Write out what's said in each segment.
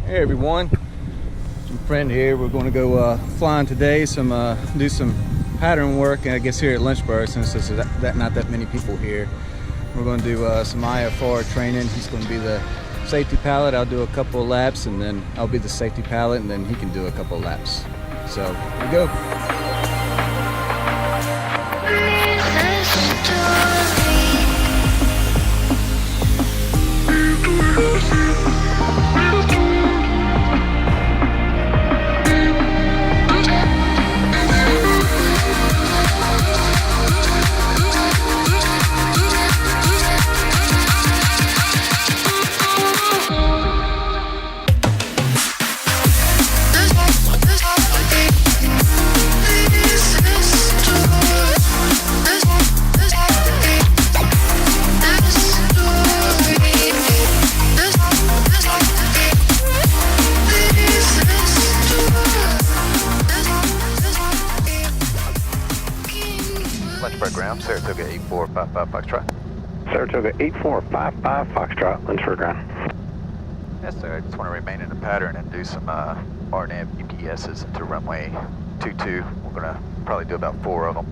Hey everyone, some friend here. We're going to go flying today. Do some pattern work, I guess, here at Lynchburg, since there's not that many people here. We're going to do some IFR training. He's going to be the safety pilot. I'll do a couple of laps, and then I'll be the safety pilot, and then he can do a couple of laps. So here we go. Lynchburg ground, Saratoga 8455 Foxtrot. Saratoga 8455 Foxtrot, Lynchburg ground. Yes, sir. I just want to remain in the pattern and do some RNAV GPSs into runway 22. We're going to probably do about 4 of them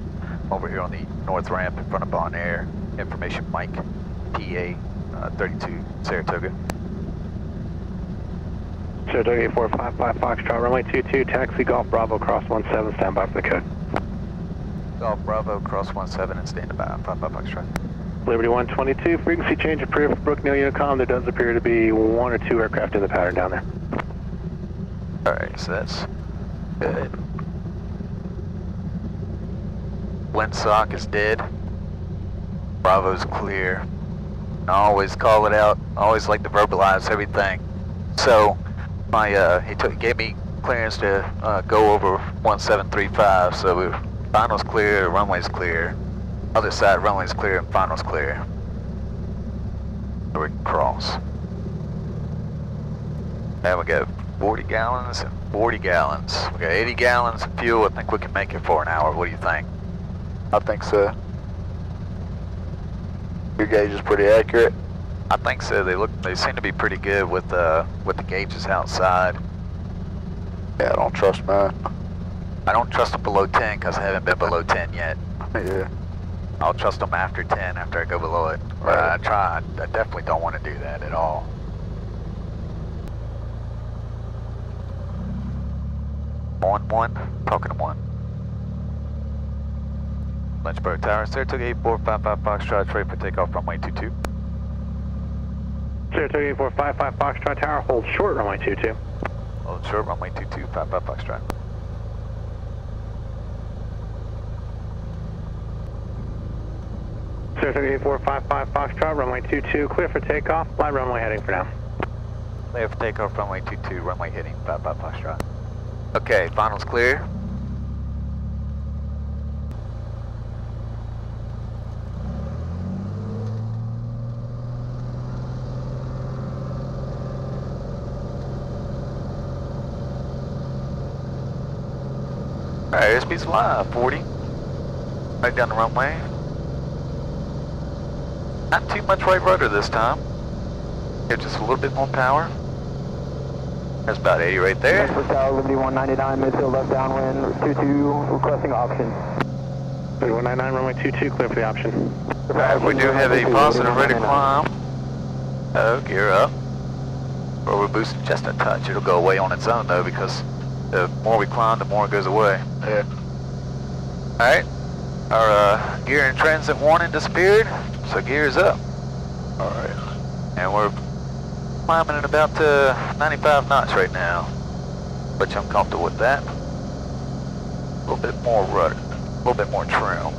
over here on the north ramp in front of Bon Air. Information Mike, PA 32 Saratoga. Saratoga 8455 Foxtrot, runway 22, taxi Golf Bravo, cross 17, stand by for the code. Golf Bravo, cross 17 and stand by, 55 Foxtrot. Liberty 122, frequency change approved for Brookneal Unicom. There does appear to be 1 or 2 aircraft in the pattern down there. Alright, so that's good. Windsock is dead. Bravo's clear. I always call it out. I always like to verbalize everything. So, he gave me clearance to go over 1735. So final's clear, runway's clear. Other side, runway's clear, and final's clear. So we can cross. Now we got 40 gallons and 40 gallons. We got 80 gallons of fuel. I think we can make it for an hour. What do you think? I think so. Your gauge is pretty accurate. I think so. They seem to be pretty good with the gauges outside. Yeah, I don't trust mine. I don't trust them below 10 because I haven't been below 10 yet. Yeah. I'll trust them after 10 after I go below it. Right. I definitely don't want to do that at all. On 1, talking to 1. Lynchburg Tower, Saratoga 8455 Foxtrot, ready for takeoff runway 22. Saratoga 8455 Foxtrot Tower, hold short runway 22. Hold short runway 22, 55 Foxtrot. Saratoga 8455 Foxtrot, runway 22, clear for takeoff, fly runway heading for now. Clear for takeoff runway 22, runway heading, 55 Foxtrot. Okay, final's clear. Alright, airspeed's live, 40. Right down the runway. Not too much right rudder this time. Give just a little bit more power. There's about 80 right there. Lynchburg Tower, Liberty 199, midfield left downwind, 22, requesting option. Liberty 199, runway 22, clear for the option. Alright, we do have a positive ready to climb. Oh, gear up. Or we're boosting just a touch. It'll go away on its own though, because the more we climb, the more it goes away. Yeah. Alright, our gear in transit warning disappeared, so gear is up. Alright. And we're climbing at about 95 knots right now, which I'm comfortable with that. A little bit more rudder, a little bit more trim.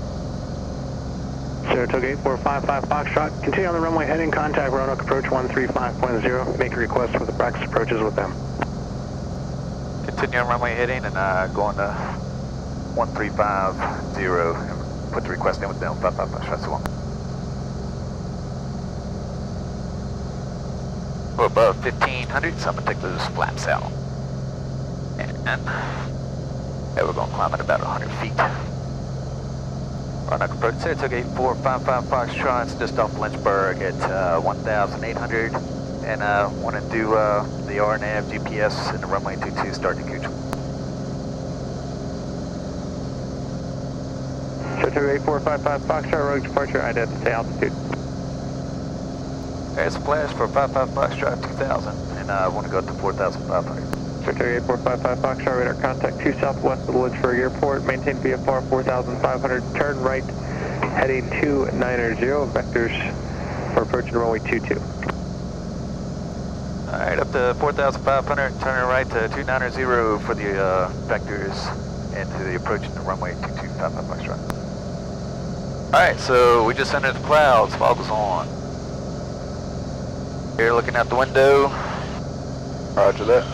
Saratoga 8455 Foxtrot, continue on the runway heading, contact Roanoke approach 135.0, make a request for the practice approaches with them. Continue on runway heading and going to 1350 and put the request in with them, 555 shots along. We're above 1500, so I'm going to take those flaps out. And yeah, we're going to climb at about 100 feet. Roanoke approach, Saratoga 8455 Foxtrot, just off Lynchburg at 1,800 and want to do the RNAV GPS in the runway 22 start to Coocham. Show 8455 Foxtrot, rogue departure, identify altitude. There's a flash for 55 Foxtrot 2000, and I want to go up to 4,500. Show 8455 Foxtrot, radar contact 2 southwest of the Lynchburg Airport, maintain VFR 4,500, turn right, heading 290, vectors for approaching runway 22. Alright, up to 4,500, turning right to 290 for the vectors into the approaching the runway 2255 Foxtrot. Alright, so we just entered the clouds, fog is on. Here looking out the window. Roger that.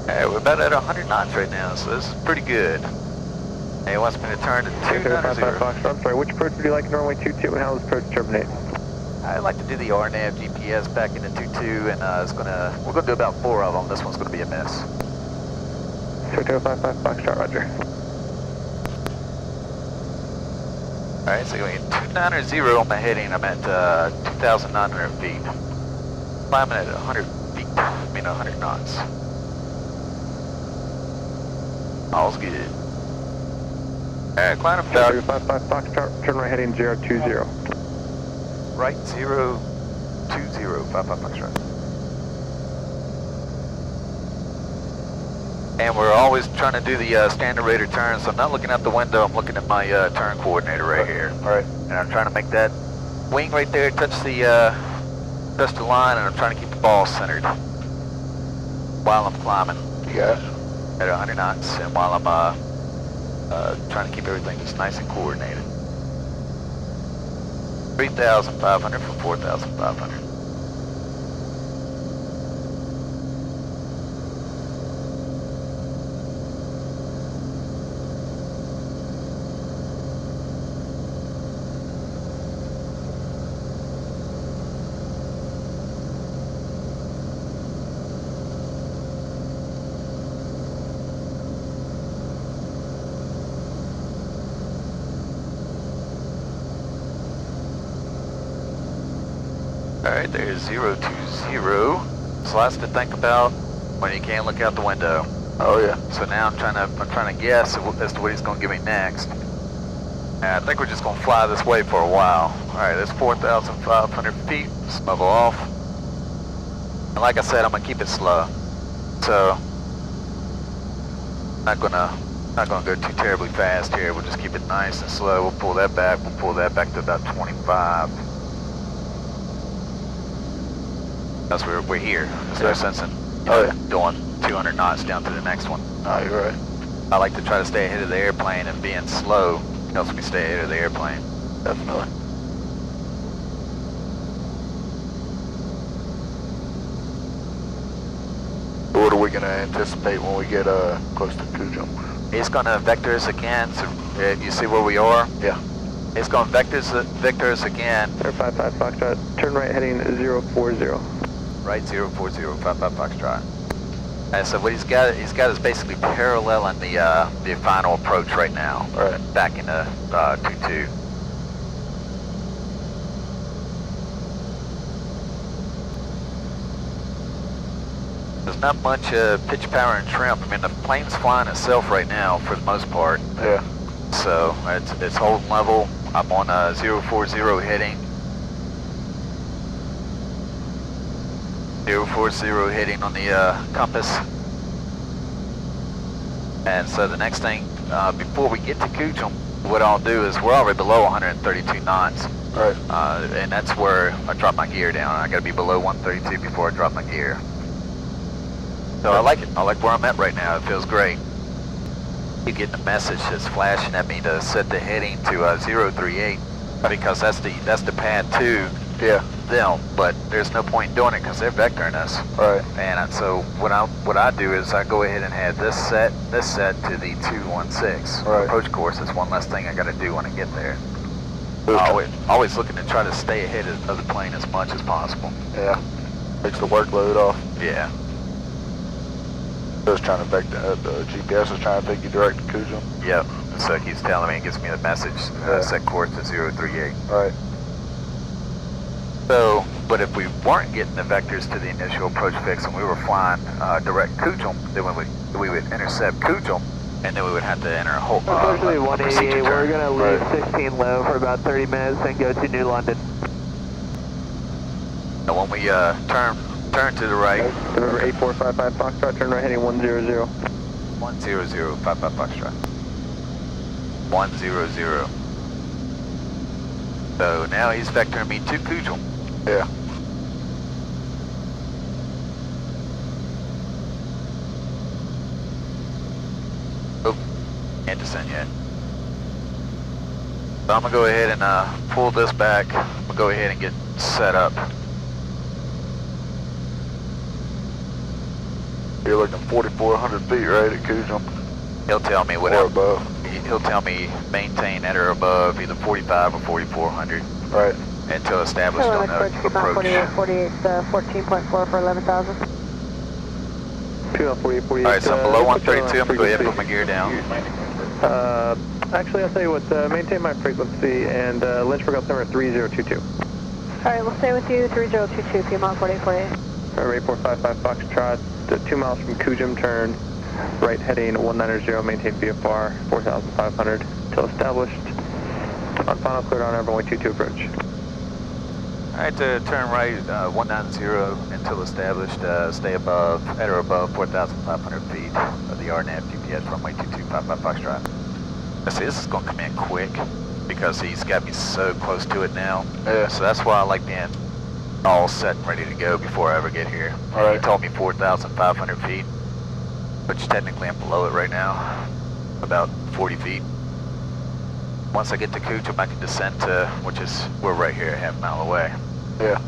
Alright, we're about at 100 knots right now, so this is pretty good. And he wants me to turn to 290. I'm sorry, which approach would you like in runway 22 and how does approach terminate? I'd like to do the RNAV GPS back into 22, and we're gonna do about 4 of them. This one's gonna be a miss. 255 Foxtrot, roger. Alright, so going 290 on my heading. I'm at 2,900 feet. Climbing at 100 feet, 100 knots. All's good. Alright, climb about 255 Foxtrot, turn right heading 020. right 020, 55 Foxtrot. And we're always trying to do the standard radar turn, so I'm not looking out the window, I'm looking at my turn coordinator right here. Alright. And I'm trying to make that wing right there touch the line, and I'm trying to keep the ball centered while I'm climbing. You got it. At 100 knots, and while I'm trying to keep everything just nice and coordinated. 3,500 from 4,500. Alright, there's 020. It's lots to think about when you can't look out the window. Oh yeah. So now I'm trying to guess as to what he's going to give me next. And I think we're just going to fly this way for a while. Alright, there's 4,500 feet. Smuggle off. And like I said, I'm going to keep it slow. So, not gonna go too terribly fast here. We'll just keep it nice and slow. We'll pull that back. We'll pull that back to about 25. That's where we're here. There's no sense in doing 200 knots down to the next one. Oh, you're right. I like to try to stay ahead of the airplane, and being slow helps me stay ahead of the airplane. Definitely. What are we going to anticipate when we get close to Coocham? He's going to vector us again. So, you see where we are? Yeah. He's going to vector us again. 055 Foxtrot, turn right heading 040. Right 040, 55 Foxtrot. And so what he's got is basically paralleling the final approach right now. Right. Back into 22. There's not much pitch, power, and trim. I mean, the plane's flying itself right now for the most part. Yeah. So it's holding level. I'm on 040 heading. 040 heading on the compass. And so the next thing, before we get to Coocham, what I'll do is we're already below 132 knots. Right. And that's where I drop my gear down. I gotta be below 132 before I drop my gear. So I like it. I like where I'm at right now. It feels great. You get the message that's flashing at me to set the heading to 038 because that's the pad 2. Yeah. Them, but there's no point in doing it because they're vectoring us. Right. And so what I do is I go ahead and have this set to the 216 Right. approach course. It's one less thing I got to do when I get there. Okay. Always looking to try to stay ahead of the plane as much as possible. Yeah. Takes the workload off. Yeah. Just trying to the GPS is trying to take you direct to Coocham. Yep. So it keeps telling me, it gives me the message, Yeah. set course to 038. Right. So, but if we weren't getting the vectors to the initial approach fix and we were flying direct Kujum, then we would intercept Kujum, and then we would have to enter a whole Unfortunately, 188, we're going to leave Right. 16 low for about 30 minutes and go to New London. And when we turn to the right, November 8455 Foxtrot, turn right heading 100. 100, 55 Foxtrot. 100. So now he's vectoring me to Kujum. Yeah. Oh, can't descend yet. So I'm gonna go ahead and pull this back. We'll go ahead and get set up. You're looking 4,400 feet, right, at Kujum? He'll tell me Or whatever. above. He'll tell me maintain at or above either 45 or 4,400 Right. until established on the approach. 48, 14.4 for 11,000. 48, Alright, so I'm below 132. I'm gonna go ahead and put my gear down. Actually, I'll tell you what, maintain my frequency and Lynchburg altimeter 3022. Alright, we'll stay with you, 3022, Piedmont 4848. November 8455 Foxtrot, 2 miles from Kujum, turn right heading 190, maintain VFR 4,500 until established. On final cleared on runway 22 approach. Alright, to turn right 190 until established. Stay above, at or above 4,500 feet of the RNAV GPS runway 2255 Foxtrot. Let's see, this is gonna come in quick because he's got me so close to it now. Yeah. So that's why I like being all set and ready to go before I ever get here. He Alright. told me 4,500 feet, which technically I'm below it right now, about 40 feet. Once I get to Kujum, I can descend to, which is, we're right here, a half mile away. Yeah.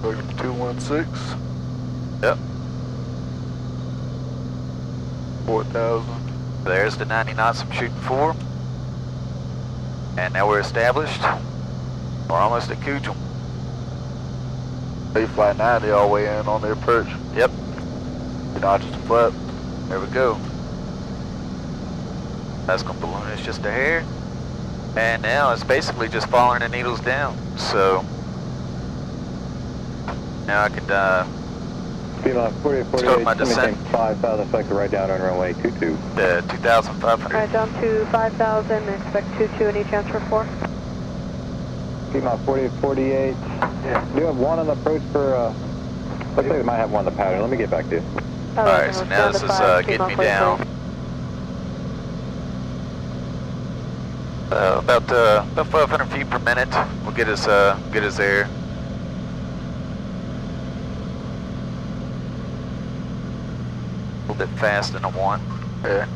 Looking 216. Yep. 4,000. There's the 90 knots I'm shooting for. And now we're established. We're almost at Kujum. They fly 90 all the way in on the approach. Yep, You're not just a flap. there we go. That's gonna balloon us just a hair. And now it's basically just following the needles down. So now I can Piedmont 4848, Start my descent. maintain 5,000, select the right down on runway 22. the 2,500. Alright, down to 5,000, expect 22, any chance for 4? Piedmont 4848. Yeah. Do you have one on the approach for, looks like they might have one on the pattern. Let me get back to you. Alright, so now this is getting me down. About 500 feet per minute will get us there. A little bit fast in a one. Yeah.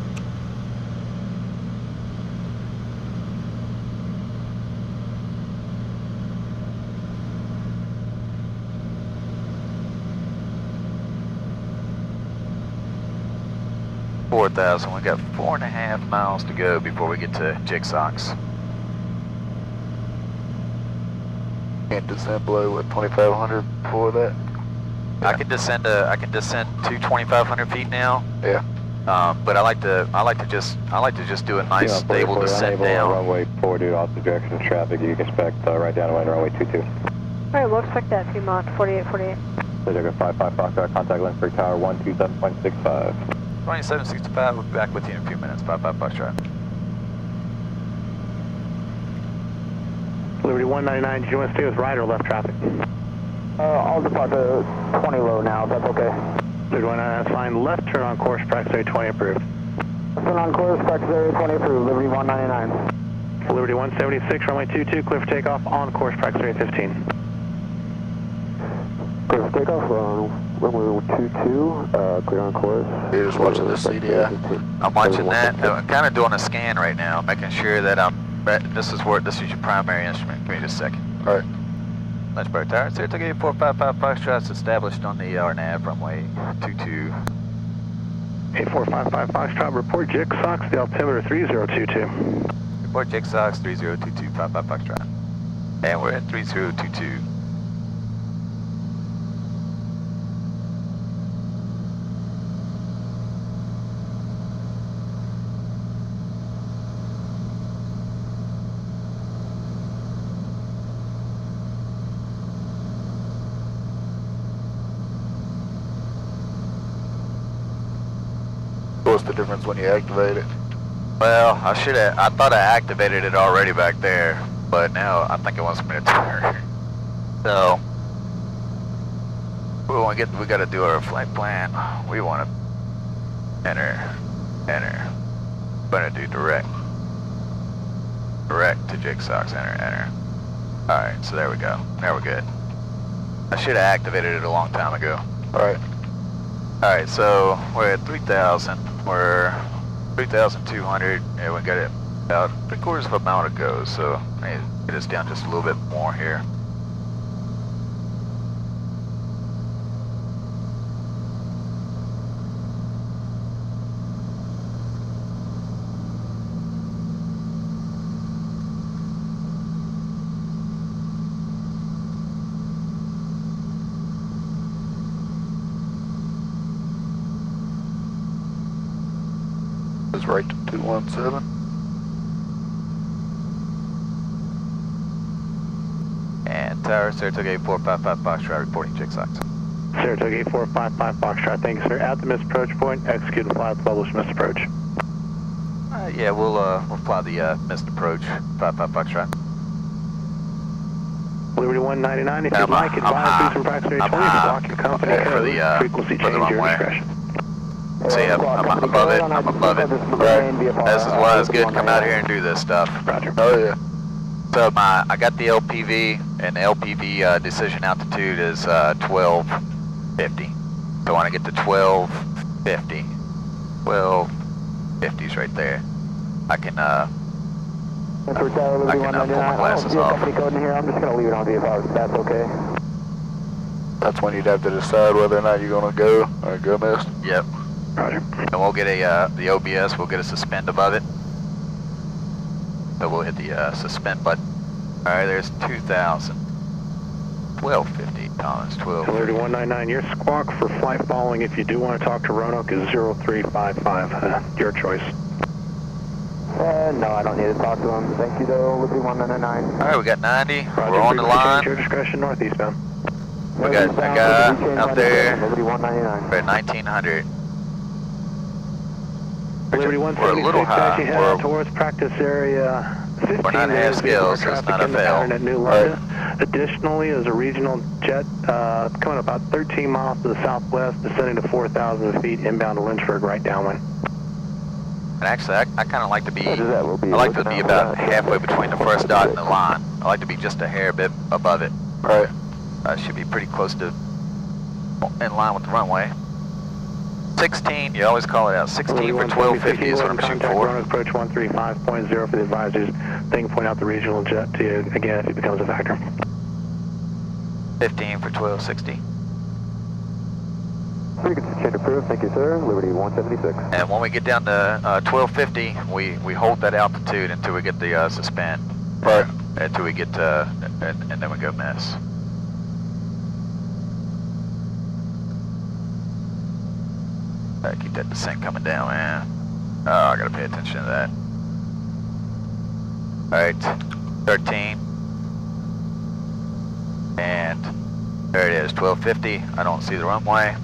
Four 4,000. We got 4.5 miles to go before we get to Jigsocks. Can't descend below what 2,500 before that. I can descend to 2,500 feet now. Yeah. But I like to just do a nice stable descent down. Runway 4 due to opposite direction of traffic. You can expect right down to runway 22. Alright, we'll expect that, Piedmont 4848. Jaguar 55 Foxtrot, contact Lynchburg Tower 127.65. 2765, we'll be back with you in a few minutes. 55 Foxtrot. Liberty 199, do you want to stay with right or left traffic? I'll depart to 20 low now, if that's okay. Liberty 199, that's fine. Left turn on course, practice area 20 approved. Turn on course, practice area 20 approved, Liberty 199. Liberty 176, runway 22, clear for takeoff, on course, practice area 15. Clear for takeoff, runway 22, clear on course. You're just watching this CDI. I'm watching that. I'm kind of doing a scan right now, making sure that this is your primary instrument. Give me just a second. All right. Lynchburg Tower, 455 Foxtrot's established on the RNAV runway 22. 8455 Foxtrot, report Jigsocks, the altimeter 3022. Report Jigsocks 3022, 55 Foxtrot. And we're at 3022. difference when you activate it? Well, I thought I activated it already back there, but now I think it wants me to turn. So, we gotta do our flight plan. We wanna enter. I'm gonna do direct to JSOX, enter. Alright, so there we go. Now we're good. I should have activated it a long time ago. Alright, so we're at 3,000. We're 3,200, and we got it about 3/4 of a mile to go, so I need to get us down just a little bit more here. It's right to 217. And Tower, Saratoga 8455 Foxtrot reporting JSOX. Saratoga 8455 Foxtrot, thank you, sir. At the missed approach point, execute and fly the published missed approach. Yeah, we'll fly the missed approach 55 Foxtrot. Liberty 199, if I'm you'd like, high. advise boost from approximately 20 to block your company For code. the, Frequency for the change, your runway. discretion. See, I'm above it. This is why it's good to come out here and do this stuff. Roger. Oh yeah. So I got the LPV, and the LPV decision altitude is 1250. So when I get to 1250, 1250's right there. I can pull my glasses off. Company code in here. I'm just going to leave it on VFR. That's okay. That's when you'd have to decide whether or not you're gonna go or go missed. Yep. Roger. And we'll get the OBS, we'll get a suspend above it. So we'll hit the suspend button. Alright, there's 2,000. 1250 times 12. Liberty 199, your squawk for flight following, if you do want to talk to Roanoke, is 0355. Your choice. No, I don't need to talk to him. Thank you, though. Liberty 199. Alright, we got 90. Roger, We're on the frequency change, line. your discretion, northeastbound. We got a guy out there. Liberty 199. We're at 1900. Liberty We're a little 176, as you high. head out towards practice area 15. We're not half scales, so it's not a fail. At New London. Additionally, there's a regional jet coming about 13 miles to the southwest, descending to 4,000 feet inbound to Lynchburg, right downwind. And actually, I kind of like to be, I We'll be like to looking be out about for that. halfway between the first dot and the line. I like to be just a hair bit above it. Right. Should be pretty close to in line with the runway. 16, you always call it out. 16 for 1250 is what I'm shooting for. Approach 135.0 for the advisors. They can point out the regional jet to you again if it becomes a factor. 15 for 1260. Frequency change approved. Thank you, sir. Liberty 176. And when we get down to 1250, we hold that altitude until we get the suspend. Right. Until we get to, and then we go miss. Keep that descent coming down, man. Oh, I gotta pay attention to that. Alright, 13. And there it is, 1250. I don't see the runway.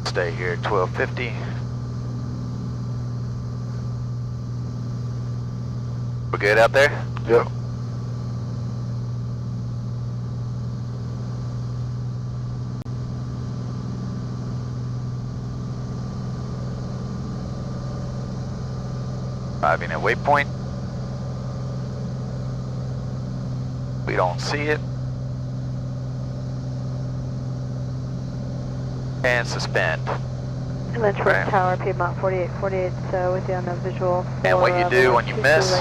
Stay here at 1250. We're good out there? Yep. Arriving at waypoint. We don't see it. And suspend. Lynchburg Right. Tower, Piedmont 4848, so with you on the visual. And what you do when you miss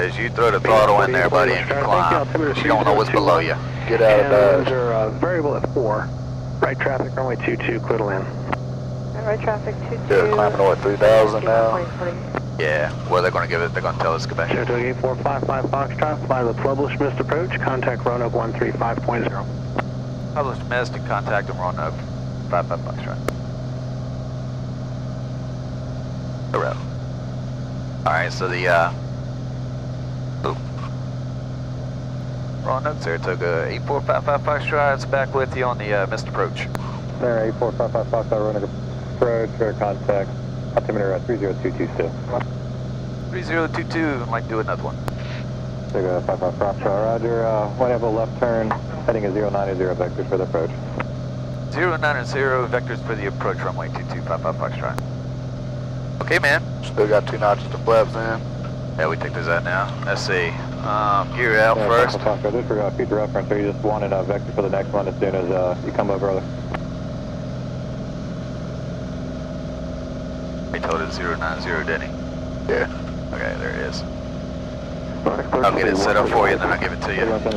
is you throw the throttle in there, buddy, and you climb. Because you don't know what's below you. Get out of And dodge. they're variable at 4. Right traffic, runway 22, clear to land. Right traffic 22. They're climbing over 3,000 now. 4040. Yeah, well, they're going to give it, they're going to tell us to go back. Saratoga 8455 Foxtrot, fly the published missed approach, contact Roanoke 135.0. Published missed and contact them on 55 Foxtrot. Hello. Alright, so the, Roanoke, Saratoga 8455 Foxtrot, it's back with you on the missed approach. There, 8455 Foxtrot, Roanoke. approach, radar contact, altimeter 3022 still. 3022, might do another one. Take a 55 Foxtrot, roger. One have a left turn, heading a 090 vectors for the approach. 090 vectors for the approach, runway 2255 Foxtrot. Okay, man. Still got 2 notches to flaps in. Yeah, we take those out now. Let's see. Gear out first. Just for future reference, are you just wanting a vector for the next one as soon as you come over early? He told it 090, didn't he? Yeah. Okay, there it is. I'll get it set up for you, and then I'll give it to you. Approach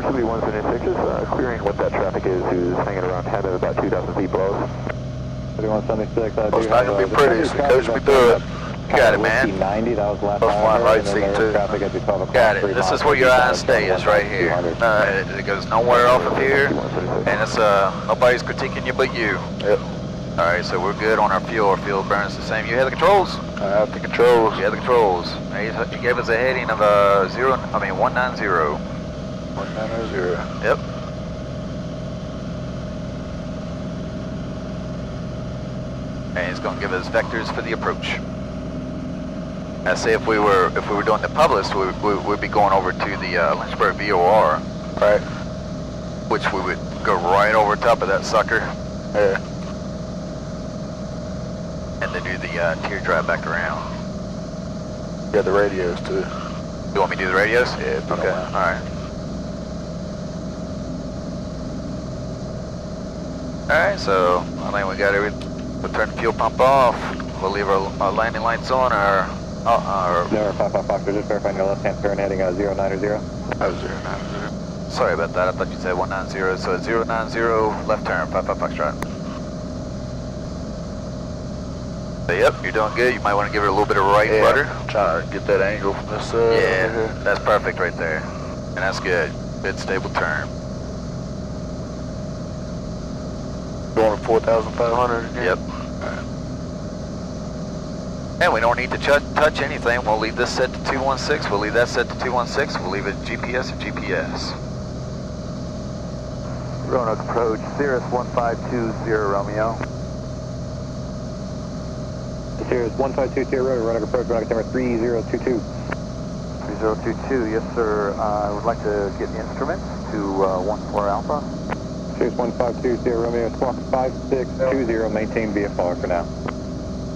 should be 176, just clearing what that traffic is, who's hanging around head at about 2,000 feet below. 3176, Well, it's not going to be pretty, so coach me through it. You got it, man. 90, that was the last First time I line heard, right and then seat, there was too. traffic at the 12 o'clock. Got it. This is where your eyes stay, is right here. It goes nowhere off of here, and it's nobody's critiquing you but you. Yep. All right, so we're good on our fuel. Our fuel burns the same. You have the controls. I have the controls. You have the controls. He gave us a heading of 190. 190. Yep. And he's going to give us vectors for the approach. I say if we were doing the Publix, we'd be going over to the Lynchburg VOR, Right. which we would go right over top of that sucker, Yeah. and then do the teardrop back around. Got the radios, too. You want me to do the radios? Yeah, if you don't Okay. mind. All right. All right. So I think we got everything. We'll turn the fuel pump off. We'll leave our landing lights on. Our No, 55 Foxtrot, just verifying your left-hand turn, heading 090. 090. sorry about that. I thought you said 190. So 090 left turn, 55 Foxtrot. So, yep, you're doing good. You might want to give it a little bit of right rudder. I'm trying to get that angle from this side. Yeah, that's perfect right there. And that's good. Good stable turn. Going to 4,500 again? Yep. And we don't need to touch anything. We'll leave this set to 216. We'll leave that set to 216. We'll leave it GPS and GPS. Roanoke approach, Cirrus 1520 Romeo. Cirrus 1520, Roanoke approach, Roanoke number 3022. 3022, yes sir. I would like to get instruments to 14 Alpha. Cirrus 1520, Romeo, squawk 5620, maintain VFR for now.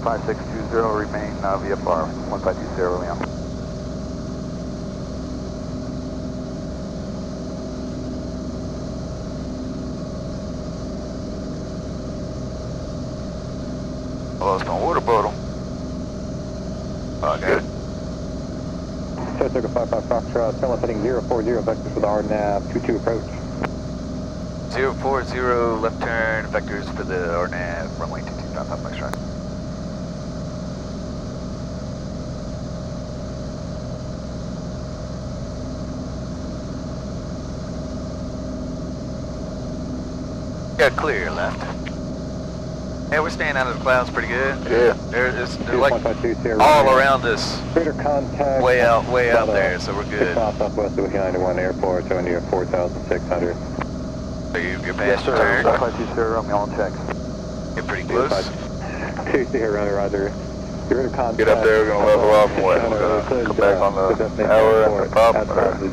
5620, remain VFR 1520 Romeo. I lost my water bottle. Oh, I got it. Saratoga 55 Foxtrot, Selma heading 040, vectors for the RNAV 22 approach. 040 left turn, vectors for the RNAV, runway 2255 Foxtrot. Got clear left. Yeah, we're staying out of the clouds pretty good. Yeah. They're like all around us, Radar contact. way out there, so we're 6 good. miles southwest of 91 Airport, showing you 4,600. So you're Yes past your sir, turn. 520 Romeo on check. You're pretty close. 2 runner, roger. Your radar contact. Get up there, we're going to level off and what? We're going to come back on the tower and the pop.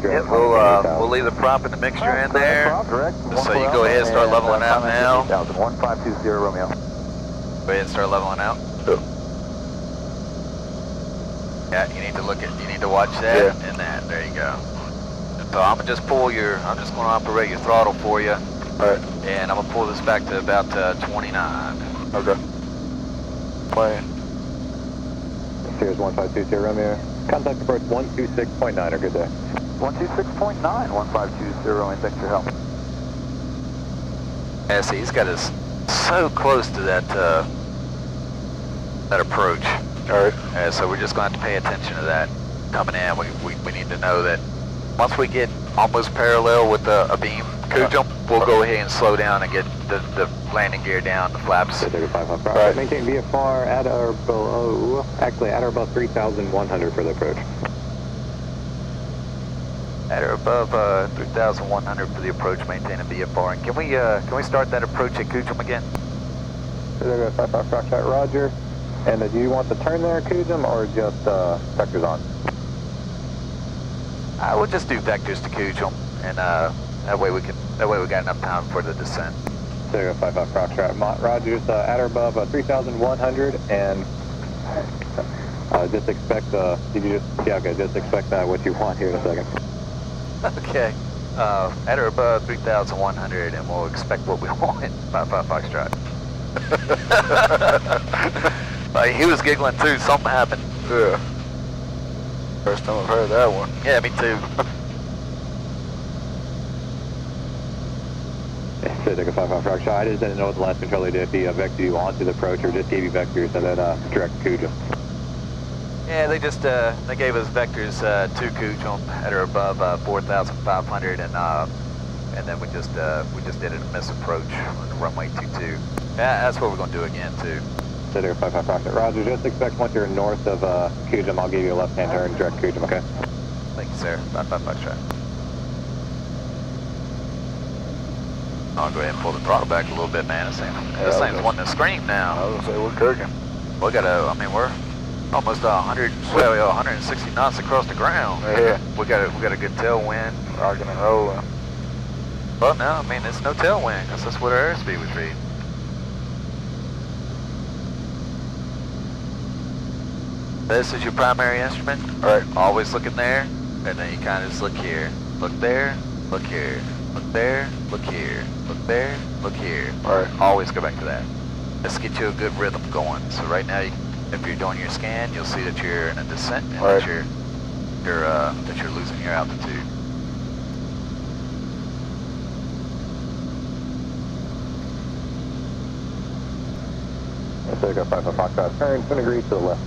Yeah, we'll leave the prop and the mixture in there. Correct. So you go ahead and start leveling out now. 1520 Romeo. Go ahead and start leveling out. Yep. Yeah, you need to watch that and that. There you go. So I'm just going to operate your throttle for you. Alright. And I'm gonna pull this back to about 29. Okay. Playing. Cirrus 1520 Romeo. Contact approach 126.9, good day. 126.9, 1520 Romeo, thanks for your help. Yeah, see, he's got us so close to that approach. Alright. So we're just going to have to pay attention to that coming in. We need to know that once we get almost parallel with a beam crew jump, we'll go ahead and slow down and get the landing gear down, the flaps. Right. Maintain VFR at or below, actually at or above 3,100 for the approach. At or above 3,100 for the approach, maintain a VFR. And can we start that approach at Coochem again? Cedar 55 Foxtrot, roger. And do you want the turn there, Cujum, or just vectors on? I would just do vectors to Cujum, and that way we got enough time for the descent. Cedar 55 Foxtrot, Rogers, at or above 3,100, and just expect, just expect what you want here in a second. Okay. At or above 3,100, and we'll expect what we want. 55 Foxtrot. He was giggling too. Something happened. Yeah. First time I've heard that one. Yeah, me too. Cedar 55 Foxtrot, I just didn't know what the last controller did. If he vectored you onto the approach or just gave you vectors and then direct Cujum. Yeah, they just they gave us vectors to Cujum at or above 4,500, and then we just did a miss approach on the runway 22. Yeah, that's what we're gonna do again too. Cedar 55 Foxtrot, roger. Just expect once you're north of Cujum, I'll give you a left-hand turn, direct Cujum. Okay. Thank you, sir. 55 Foxtrot. I'll go ahead and pull the throttle back a little bit, man. This thing's wanting to scream now. I was gonna say we're cooking. We gotta. I mean, we're almost 160 knots across the ground. Yeah. We got a good tailwind. Rocking and rolling. Well, no, I mean, it's no tailwind, because that's what our airspeed would be. This is your primary instrument. All right. Always looking there, and then you kind of just look here. Look there, look here. Look there, look here. Look there, look here. All right. Always go back to that. Let's get you a good rhythm going. So right now, if you're doing your scan, you'll see that you're in a descent and Right. that you're losing your altitude. Cedar 55 Foxtrot, turn 10 degrees to the left.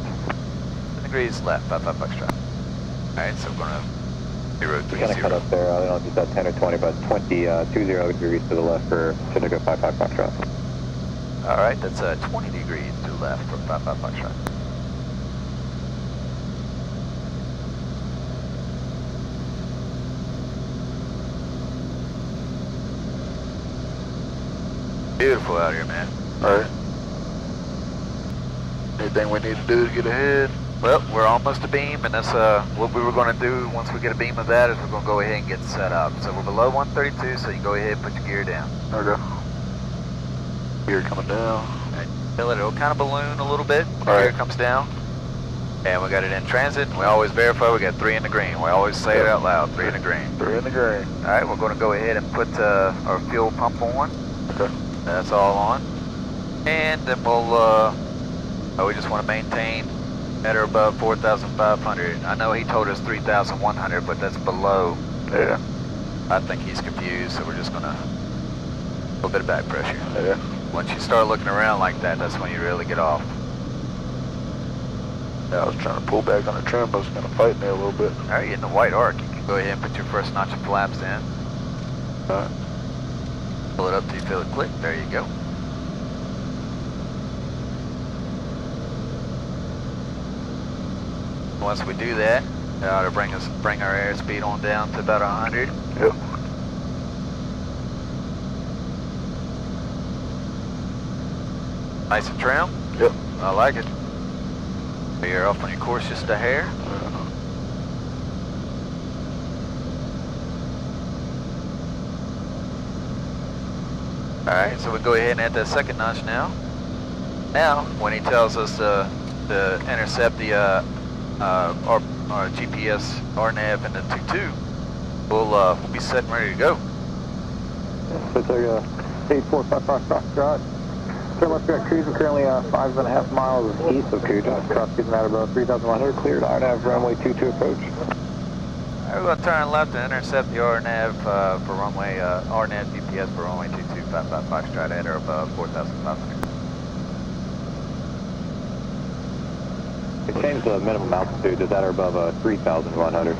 10 degrees left, 55 Foxtrot. Alright, so we're going to 030. Kind of cut up there. I don't know if you said 10 or 20, but 20 degrees to the left for Cedar 55 Foxtrot. Alright, that's 20 degrees to the left for 55 Foxtrot. Beautiful out here, man. All right. Anything we need to do to get ahead? Well, we're almost a beam, and that's what we were going to do once we get a beam of that is we're going to go ahead and get set up. So we're below 132, so you go ahead and put your gear down. Okay. Gear coming down. And feel it, it'll kind of balloon a little bit. All Gear right. comes down. And we got it in transit. We always verify we got 3 in the green. We always say it out loud, 3 in the green. 3 in the green. All right, we're going to go ahead and put our fuel pump on. Okay. That's all on. And then we just want to maintain at or above 4,500. I know he told us 3,100, but that's below. Yeah. I think he's confused, so we're just going to a little bit of back pressure. Yeah. Once you start looking around like that, that's when you really get off. Yeah, I was trying to pull back on the trim, but it's kind of fighting me a little bit. All right, you're in the white arc. You can go ahead and put your first notch of flaps in. All right. Pull it up till you feel it click. There you go. Once we do that, that ought to bring our airspeed on down to about 100. Yep. Nice and trim. Yep. I like it. You're off on your course just a hair. Alright, so we go ahead and add that second notch now. Now, when he tells us to intercept the our GPS RNAV in the 22, we'll be set and ready to go. So take 8455 Foxtrot. Turn left direct cruising, currently 5.5 miles east of Cujum. Cross cruising at about 3,100, cleared RNAV runway 22 approach. We're going to turn left and intercept the RNAV for runway, RNAV GPS for runway 2255 Foxtrot at or above 4,500. We changed the minimum altitude to that or above 3,100.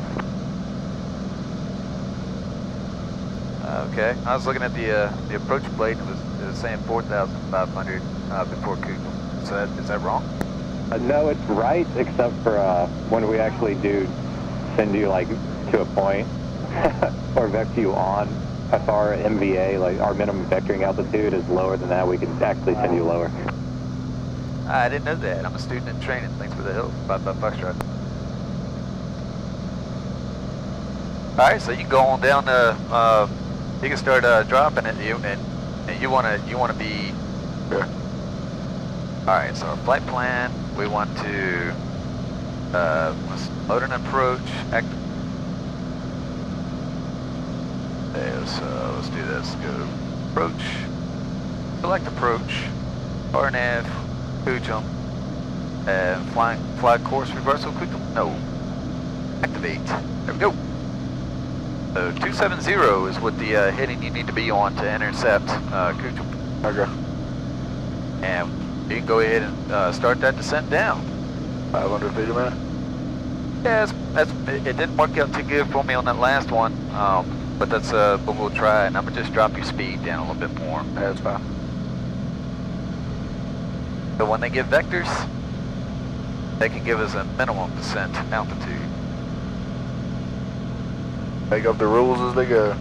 Okay, I was looking at the approach plate. It was saying 4,500 before Cujum. Is that wrong? No, it's right, except for when we actually do send you like to a point or vector you on FR MVA, like our minimum vectoring altitude is lower than that. We can actually send you lower. I didn't know that. I'm a student in training. Thanks for the help. 55 Foxtrot. Alright, so you can go on down to, you can start dropping it, and you wanna be... Yeah. Alright, so our flight plan, we want to, let's load an approach, let's do this, go approach, select approach, RNAV, Kuchum, and fly course reversal, Kuchum, no, activate, there we go. So 270 is what the heading you need to be on to intercept Kuchum. Okay. And you can go ahead and start that descent down. 500 feet a minute? Yeah, it didn't work out too good for me on that last one, but that's but we'll try, and I'm gonna just drop your speed down a little bit more. Yeah, that's fine. So when they give vectors, they can give us a minimum descent altitude. Make up the rules as they go.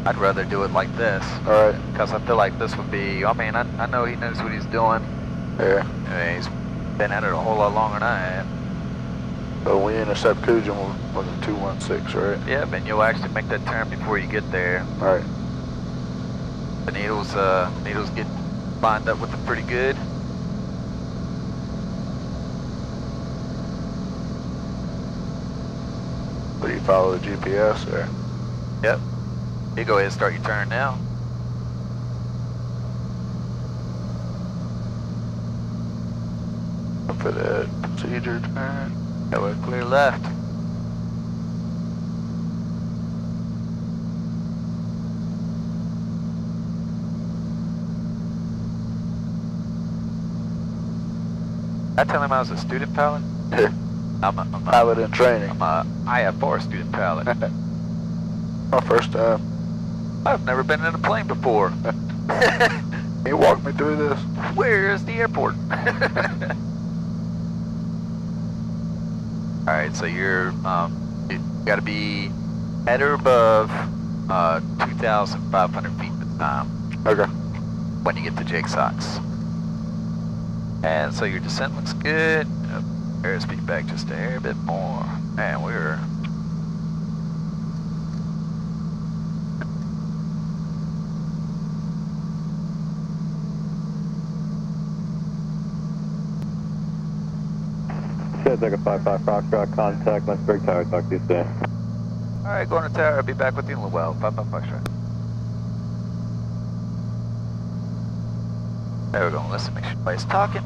I'd rather do it like this. Alright. Because I feel like this would be, I mean, I know he knows what he's doing. Yeah. I mean, he's been at it a whole lot longer than I have. So when we intercept Kujan, we're looking 216, right? Yeah, but you'll actually make that turn before you get there. Alright. The needles get lined up with it pretty good. So you follow the GPS there? Yep. You go ahead and start your turn now. For that procedure turn. Yeah, we're clear left. I tell him I was a student pilot? I'm a Pilot in training. I'm a IFR student pilot. My first time. I've never been in a plane before. Can you walk me through this? Where's the airport? Alright, so you're, you gotta be at or above 2,500 feet at the time. Okay. When you get to Jake Sox. And so your descent looks good. Airspeed back just a hair bit more. And we're... Second 55 Foxtrot, contact Lynchburg Tower, talk to you soon. Alright, going to tower, I'll be back with you in a little while. 55 Foxtrot. There we go, listen, make sure nobody's talking.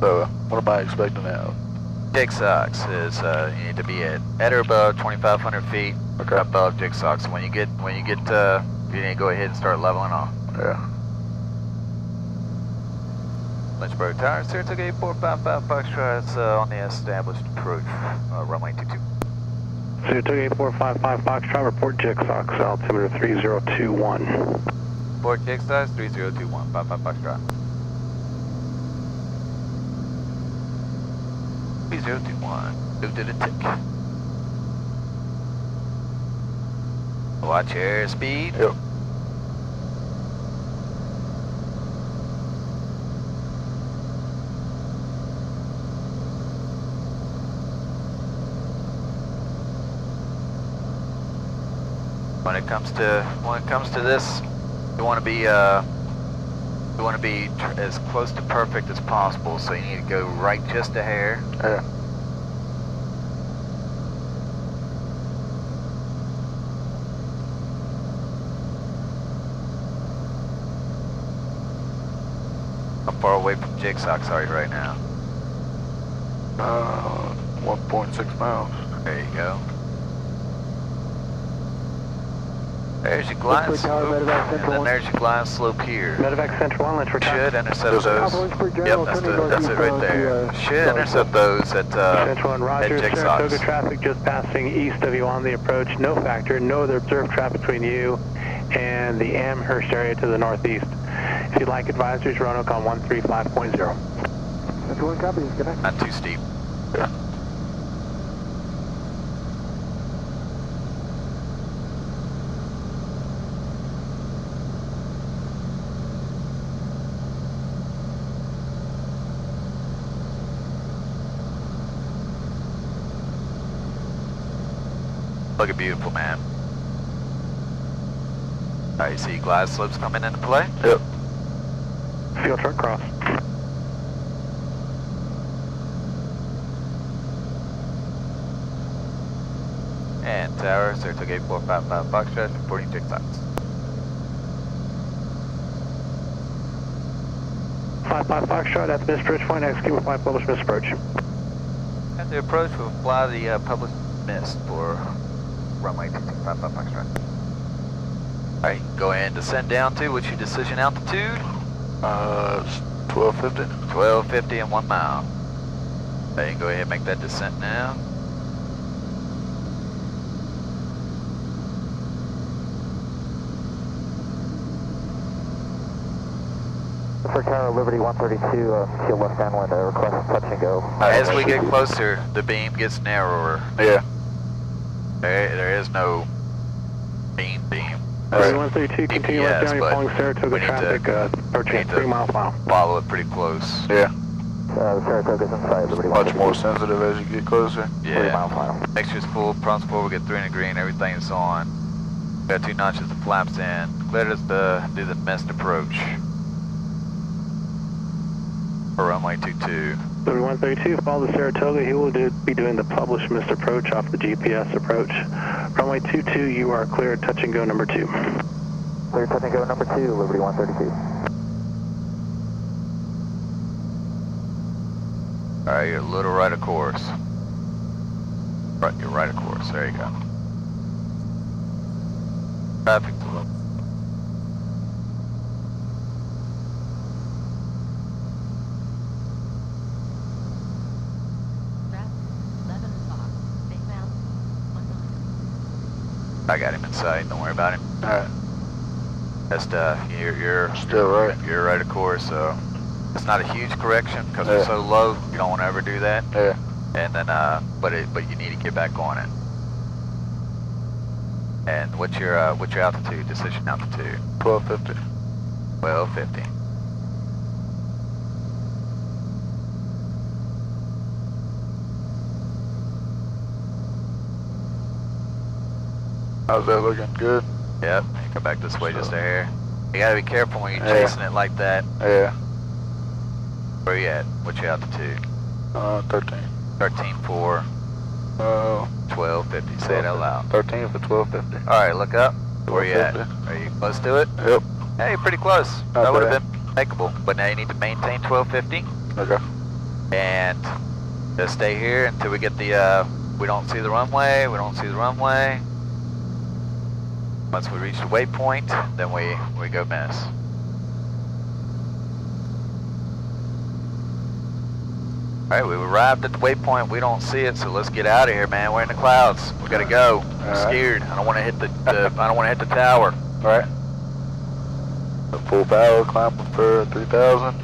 So, what am I expecting now? Jake Sox is, you need to be at or above 2,500 feet. Okay. Above Jake Sox. So when you get, you need to go ahead and start leveling off. Yeah. Lynchburg Tower, Saratoga 8455 Foxtrot, it's on the established approach, runway 22. Saratoga 8455 Foxtrot, report Jake Sox, altimeter 3021. Report Jake Sox 3021, 55 Foxtrot. 3021, go to the tick. Watch your airspeed. Yep. When it comes to this, you want to be as close to perfect as possible. So you need to go right just a hair. Yeah. How far away from Jake Sox are you right now? 1.6 miles. There you go. There's your glide slope, and then there's your glide slope here. Medevac Central 1, Lynchburg Tower. Should intercept those. Yep, that's it right there. Should intercept those at Central 1, Roger. Jake Sox. Saratoga traffic just passing east of you on the approach. No factor, no other observed traffic between you and the Amherst area to the northeast. If you'd like advisories, Roanoke on 135.0. Not too steep. Yeah. Looking beautiful, man. Alright, you see glide slopes coming into play? Yep. Field truck cross. And tower, Saratoga 8455 Foxtrot, reporting tick tops. 55 Foxtrot, that's Missed Approach point, execute with 5 published Missed Approach. At the approach, we'll fly the published mist for runway 2255 Foxtrot. Alright, go ahead and descend down to, what's your decision altitude? It's 1250. 1250 and 1 mile. Okay, go ahead and make that descent now. For Tower Liberty 132, shield left downwind, request touch and go. As we get closer, the beam gets narrower. Yeah. There is no beam. Liberty 132, continue left down, you're following Saratoga we need traffic, approaching 3 miles per hour. Follow it pretty close. Yeah. Saratoga's inside, Liberty Much 132. more sensitive as you get closer. 3 Yeah. miles per hour. Mixture's full, prompts forward, we get 3 in the green, everything's on. Got 2 notches of flaps in. Cleared us to do the missed approach. For runway 22. Liberty 132, follow the Saratoga, he will be doing the published Missed Approach off the GPS approach. Runway 22, you are cleared, touch and go number 2. Clear touch and go number 2, Liberty 132. Alright, you're a little right of course. Right, you're right of course, there you go. Traffic to the I got him inside, don't worry about him. Alright. Just, you're Still right. You're right of course, so it's not a huge correction because Yeah. we're so low, you don't want to ever do that. Yeah. And then, but you need to get back on it. And what's your altitude, decision altitude? 1250. 1250. How's that looking? Good? Yep, you come back this way just a hair. You gotta be careful when you're Yeah. chasing it like that. Yeah. Where you at? What's your altitude? 13. 13.4, 1250. Say it out loud. 13 for 1250. Alright, look up. Where you at? 1250. Are you close to it? Yep. Hey, pretty close. Not That would have bad. been makeable. But now you need to maintain 1250 Okay. and just stay here until we get the, we don't see the runway, Once we reach the waypoint, then we go miss. Alright, we arrived at the waypoint, we don't see it, so let's get out of here, man. We're in the clouds. We gotta go. I'm Alright. scared. I don't wanna hit the I don't wanna hit the tower. Alright. Full power, climbing for 3000.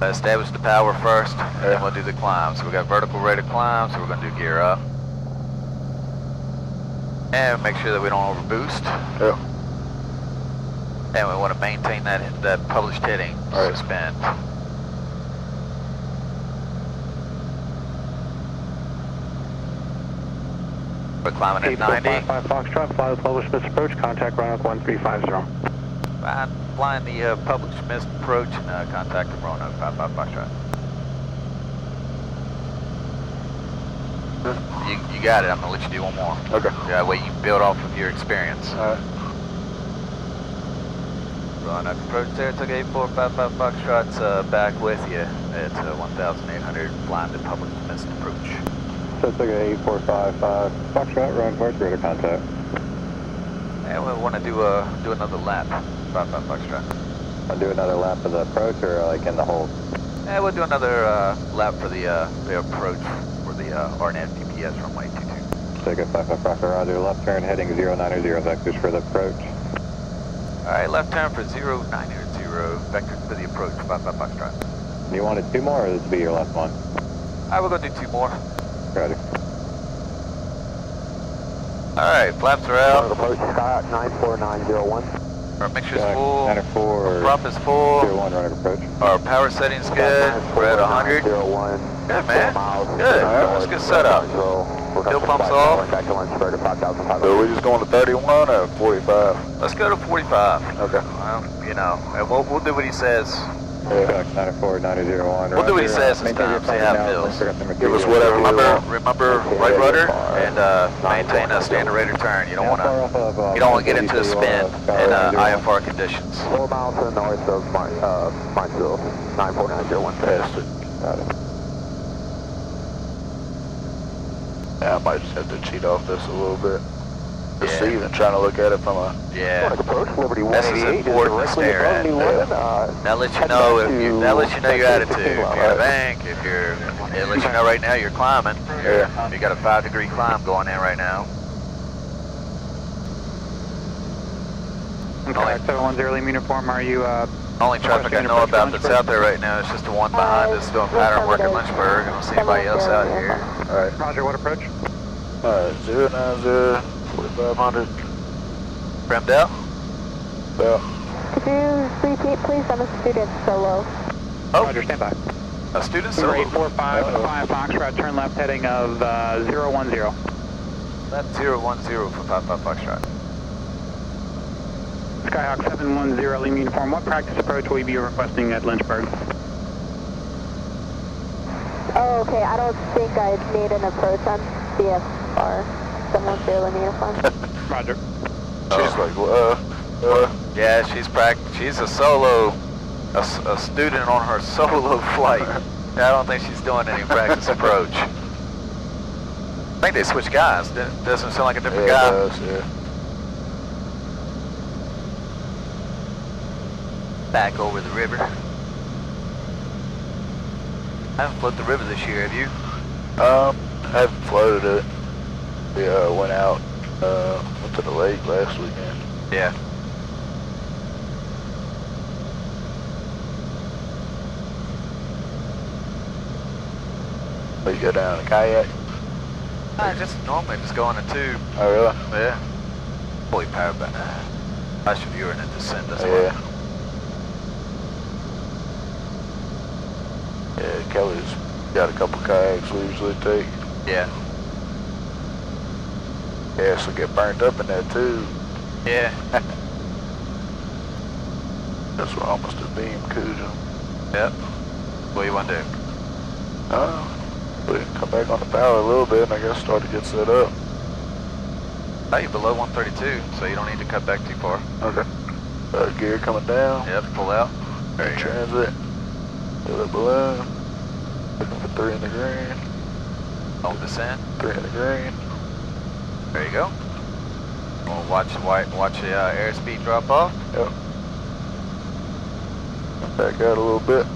Let's establish the power first, and then Yeah. we'll do the climb. So we got vertical rate of climb, so we're gonna do gear up. And make sure that we don't overboost. Yep. And we want to maintain that published heading, Alright. suspend. We're climbing at 90. 8455 Foxtrot, fly the published Missed Approach, contact Roanoke 1350. Flying the published missed approach and contact the Roanoke 55 Foxtrot. You got it. I'm gonna let you do one more. Okay. That way you can build off of your experience. Alright. Roanoke approach there. Took 8455 Foxtrot's back with you at 1,800. Flying the published missed approach. So it's like a 8455 Foxtrot, Roanoke Park, radar contact. And we want to do another lap. 55 Foxtrot. I'll do another lap of the approach or like in the hold? Yeah, we'll do another lap for the approach for the RNAV GPS runway 22. Take a 55 Foxtrot, Roger, left turn heading 090 vectors for the approach. Alright, left turn for 090, vectors for the approach, 55 Foxtrot. You wanted 2 more or this will be your last one? Alright, we're going to do 2 more. Ready. Alright, flaps are out. Approach Scott 94901. Our mixture's full. 904 Prop is full. 01 running approach. Our power setting's good. We're at 100. 01. Good, man. Good. That's a good setup. Fuel pump's off. Back to Lynchburg at 5,500. So we just going to 31 or 45? Let's go to 45. Okay. Well, you know, and we'll do what he says. Yeah. 94-9001. We'll do what he says this time, see how it feels. Give us whatever we want. Remember right rudder and maintain a standard rate of turn. You don't want to get into a spin in IFR conditions. 4 miles to the north of Martinsville, 94901. Past it. Got it. Yeah, I might just have to cheat off this a little bit. Yeah. Deceiving, trying to look at it from a... Yeah. Approach Liberty This is 188 important to directly stare above at. New Lynn. That lets you know your attitude. If you're in a bank, it lets you know right now you're climbing. You got a 5-degree climb going in right now. Okay, 710 Lima Uniform, are you, Only traffic I know about that's out there right now is just the one behind us doing pattern work at Lynchburg. I don't see anybody else out here. Alright. Roger, what approach? Alright, 090, 4500. Trimmed out? Yeah. Could you repeat, please? I'm a student solo. Oh, Roger, stand by. a student Number solo. 845 and 5 Foxtrot, turn left heading of 010. That's 010 for 55 Foxtrot. Skyhawk 710 Lima Uniform, what practice approach will you be requesting at Lynchburg? Oh, okay. I don't think I made an approach on CFR 710 Lima Uniform. Roger. She's like, Yeah, she's a solo, a student on her solo flight. I don't think she's doing any practice approach. I think they switched guys. Doesn't sound like a different guy. It does, yeah. Back over the river. I haven't floated the river this year, have you? I haven't floated it. We went out, went to the lake last weekend. Yeah. So you go down in a kayak? I just normally just go on a tube. Oh really? Yeah. Fully powered by now. I should be in a descent, that's Yeah. why. Yeah, Kelly's got a couple kayaks we usually take. Yeah. Yeah, so get burnt up in that too. Yeah. That's what almost a beam Cujo. Yep. What do you want to do? We can come back on the power a little bit and I guess start to get set up. Hey, you're below 132, so you don't need to cut back too far. Okay. Gear coming down. Yep, pull out. There you go. Transit. Fill it balloon. Looking for 3 in the green. Hold this in. 3 in the green. There you go. We'll watch the airspeed drop off. Yep. Back out a little bit.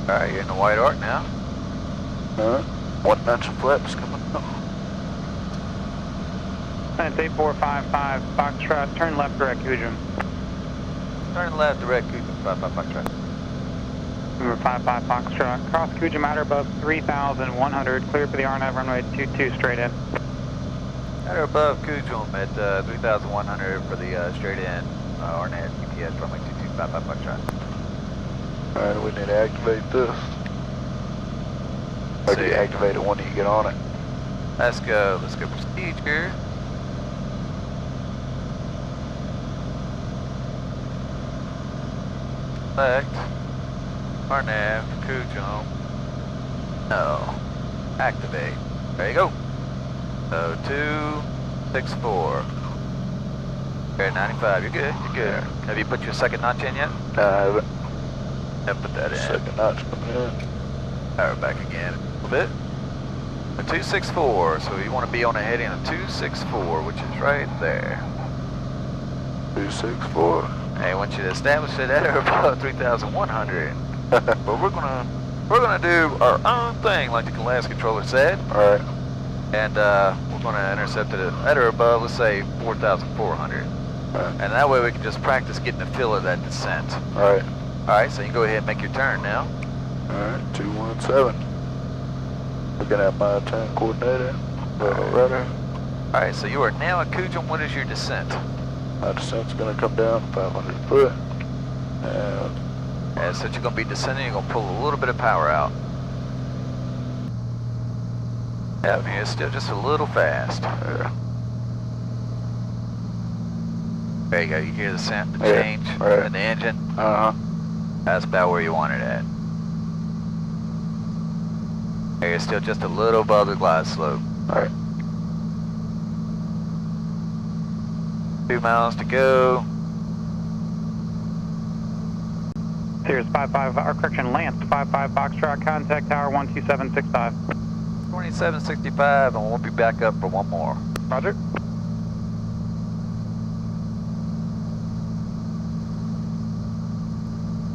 Alright, you're in the white arc now. 1 inch of flaps coming up. That's 8455 Foxtrot, turn left direct Cujo. Turn left, direct, 55 Foxtrot. Number 55 Foxtrot, cross Cujo matter above 3,100, clear for the RNAV runway 22 straight in. Matter above Kujum at 3,100 for the straight in RNAV GPS runway 2255 Foxtrot. Alright, we need to activate this. Or do you activate it when you get on it? Let's go procedure. Select RNAV, Kujum. No. Activate. There you go. So 264. Okay, 95. You're good. You're good. Have you put your second notch in yet? I haven't. Yeah, put that in. Second notch coming in. Power back again a little bit. A 264. So you want to be on a heading of 264, which is right there. 264. Hey, I want you to establish it at or above 3,100. But we're gonna do our own thing, like the last controller said. Alright. And we're gonna intercept it at or above, let's say 4,400. Alright. And that way we can just practice getting the feel of that descent. Alright. Alright, so you can go ahead and make your turn now. Alright, 217. Looking at my turn coordinator. Rudder. Alright, so you are now at Kujum. What is your descent? My descent's gonna come down 500 foot. And since you're gonna be descending, you're gonna pull a little bit of power out. Yeah, I mean, it's still just a little fast. There you go, you hear the sound, the change in the engine? That's about where you want it at. There, you're still just a little above the glide slope. Alright. 2 miles to go. Sirius 55, our correction, Lance 55 Foxtrot, contact tower 12765. 2765, and we'll be back up for one more. Roger.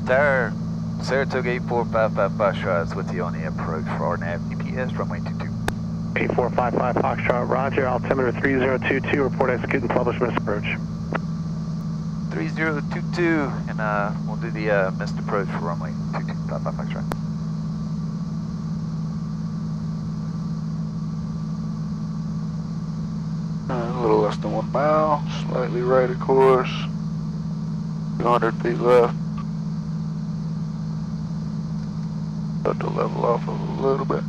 Tower, Saratoga 8455 Foxtrot is with you on the approach for RNAV GPS, runway 22. 8455 Foxtrot, roger, altimeter 3022, report execute and publish missed approach. 3022, and we'll do the missed approach for runway 2255 Foxtrot. A little less than 1 mile, slightly right of course. 200 feet left. About to level off a little bit.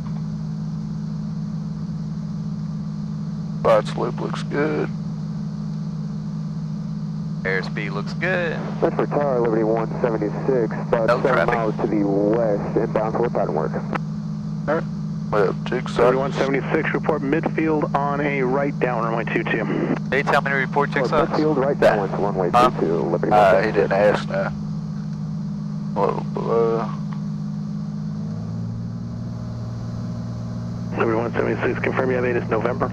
Glide slope looks good. Airspeed looks good. Lynchburg Tower, Liberty 176, about No 7 traffic. miles to the west, inbound for pattern work. Alright. Well, Jigsaw. 3176, report midfield on a right down runway 22. They tell me to report Jigsaw? Midfield right down to runway 22, Liberty He didn't ask now. Well, Liberty 176, confirm you have ATIS November.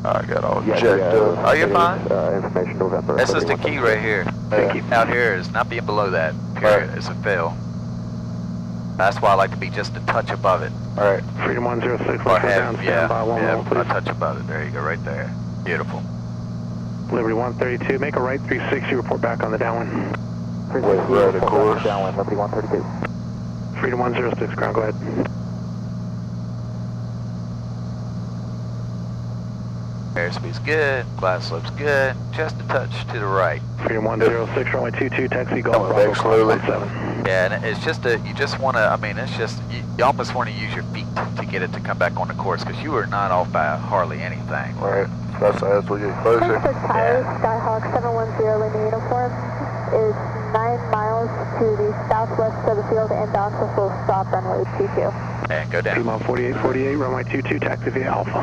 I got all jacked up. Oh, you're fine. Information November. That's just the key right here. Yeah. Out here is not being below that. Period. It's a fail. That's why I like to be just a touch above it. Alright. Freedom 106, Or left down, have, stand by 1 yeah, mile, a please. touch above it. There you go, right there. Beautiful. Liberty 132, make a right 360, report back on the downwind. Right of course. Downwind, Liberty 132. Freedom 106, ground, go ahead. Airspeed's good. Glide slope's good. Just a touch to the right. Freedom 106, runway 22, taxi Golf Coming Bravo back slowly. 17. Yeah, and it's just you just want to, I mean, it's just, you almost want to use your feet to get it to come back on the course, because you are not off by hardly anything. Alright. That's as we get closer. Lynchburg Tower, Skyhawk 710 Lima uniform is 9 miles to the southwest of the field, inbound for full stop runway 22. And go down. Lima 4848, runway 22, taxi via Alpha.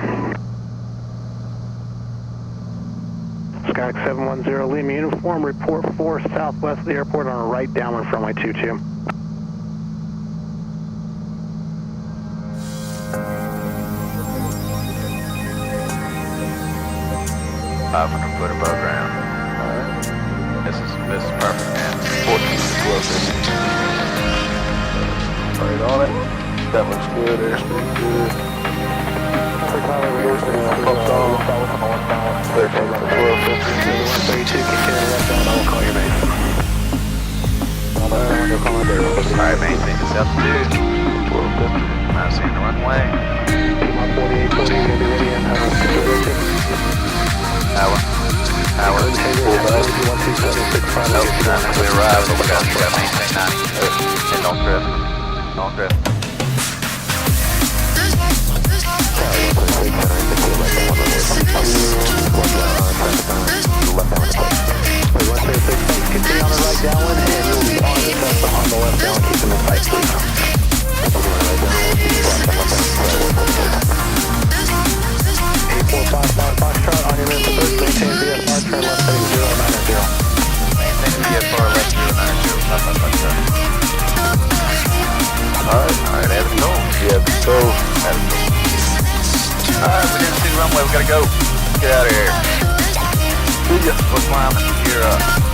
Skyhawk 710 Lima uniform, report 4 southwest of the airport on a right downwind from runway 22. $500 foot above ground. This is perfect, man. 14 to 12. Right on it. That looks good. Airspeed good. Pumps on. 13 to 12. 132, continue left down, I will call your base. Alright, maintain this altitude. 1250. Not seeing the runway. Lima 4848, going to be ready in Hour. Nope, Nope, not until we arrive, but we got to maintain 90. And don't drift. Don't drift. Continue on the right downwind, and you'll be on the Tesla on the left down, keep them in sight, please. 8455 Foxtrot, on your minute approach, maintain VFR, turn left heading 090. Maintain VFR left 090. Alright, have it go. Yeah, so. Alright, we didn't see the runway, we gotta go. Let's get out of here. See ya. We're climbing. Gear up.